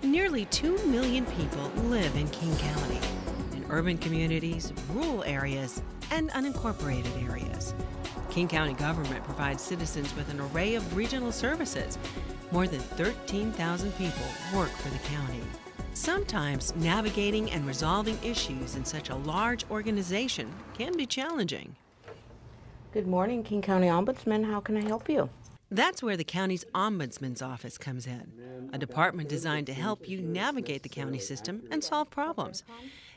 Nearly 2 million people live in King County, in urban communities, rural areas, and unincorporated areas. King County government provides citizens with an array of regional services. More than 13,000 people work for the county. Sometimes navigating and resolving issues in such a large organization can be challenging. Good morning, King County Ombudsman. How can I help you? That's where the county's Ombudsman's office comes in, a department designed to help you navigate the county system and solve problems.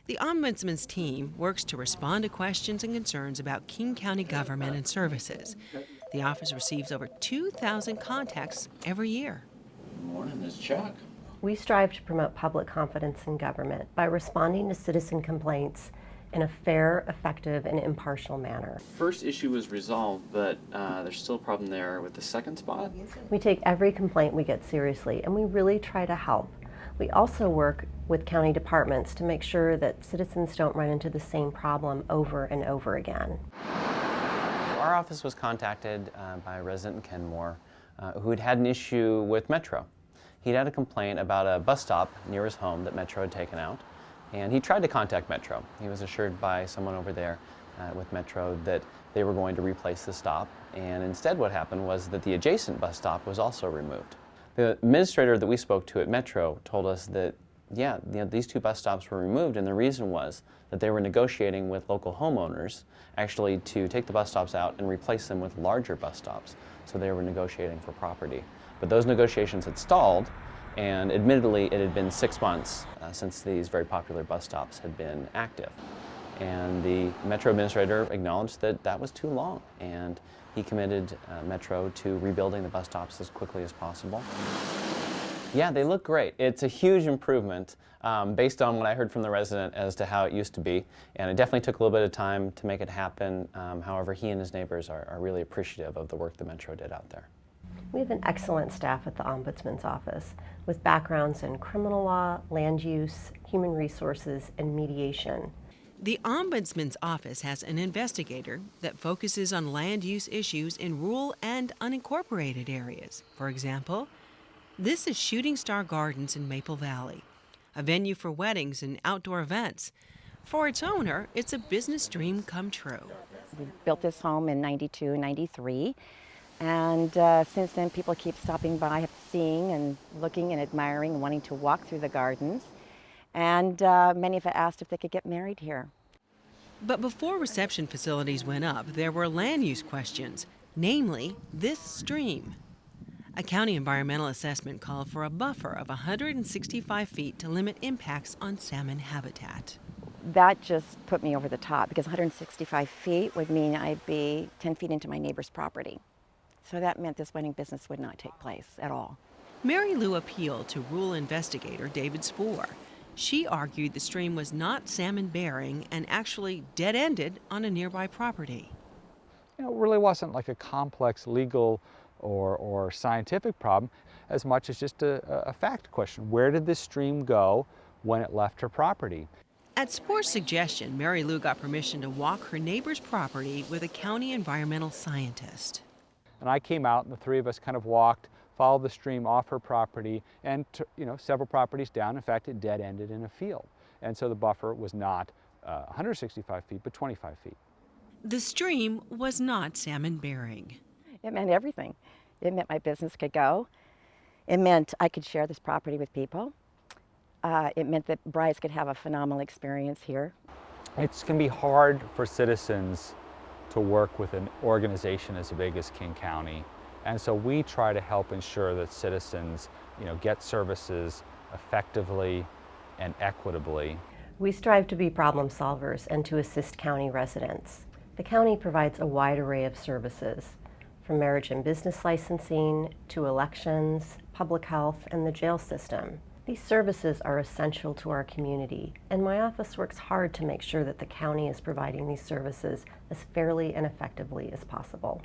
The Ombudsman's team works to respond to questions and concerns about King County government and services. The office receives over 2,000 contacts every year. Good morning, this is Chuck. We strive to promote public confidence in government by responding to citizen complaints in a fair, effective, and impartial manner. First issue was resolved, but there's still a problem there with the second spot. We take every complaint we get seriously, and we really try to help. We also work with county departments to make sure that citizens don't run into the same problem over and over again. Our office was contacted by a resident in Kenmore who had had an issue with Metro. He'd had a complaint about a bus stop near his home that Metro had taken out. And he tried to contact Metro. He was assured by someone over there with Metro that they were going to replace the stop. And instead what happened was that the adjacent bus stop was also removed. The administrator that we spoke to at Metro told us that, these two bus stops were removed, and the reason was that they were negotiating with local homeowners actually to take the bus stops out and replace them with larger bus stops. So they were negotiating for property. But those negotiations had stalled, and admittedly it had been 6 months since these very popular bus stops had been active. And the Metro administrator acknowledged that that was too long, and he committed Metro to rebuilding the bus stops as quickly as possible. Yeah, they look great. It's a huge improvement based on what I heard from the resident as to how it used to be, and it definitely took a little bit of time to make it happen. However, he and his neighbors are really appreciative of the work the Metro did out there. We have an excellent staff at the Ombudsman's office with backgrounds in criminal law, land use, human resources, and mediation. The Ombudsman's office has an investigator that focuses on land use issues in rural and unincorporated areas. For example, this is Shooting Star Gardens in Maple Valley, a venue for weddings and outdoor events. For its owner, it's a business dream come true. We built this home in '92, '93. And since then, people keep stopping by, seeing and looking and admiring and wanting to walk through the gardens. And many have asked if they could get married here. But before reception facilities went up, there were land use questions, namely this stream. A county environmental assessment called for a buffer of 165 feet to limit impacts on salmon habitat. That just put me over the top, because 165 feet would mean I'd be 10 feet into my neighbor's property. So that meant this wedding business would not take place at all. Mary Lou appealed to rural investigator David Spoor. She argued the stream was not salmon-bearing and actually dead-ended on a nearby property. It really wasn't like a complex legal or scientific problem as much as just a fact question. Where did this stream go when it left her property? At Spoor's suggestion, Mary Lou got permission to walk her neighbor's property with a county environmental scientist. And I came out, and the three of us kind of walked, followed the stream off her property, and several properties down. In fact, it dead-ended in a field. And so the buffer was not 165 feet, but 25 feet. The stream was not salmon-bearing. It meant everything. It meant my business could go. It meant I could share this property with people. It meant that brides could have a phenomenal experience here. It can be hard for citizens to work with an organization as big as King County. And so we try to help ensure that citizens, get services effectively and equitably. We strive to be problem solvers and to assist county residents. The county provides a wide array of services, from marriage and business licensing to elections, public health, and the jail system. These services are essential to our community, and my office works hard to make sure that the county is providing these services as fairly and effectively as possible.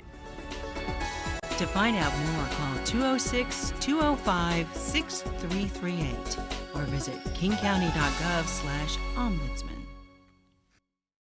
To find out more, call 206-205-6338 or visit kingcounty.gov/ombudsman.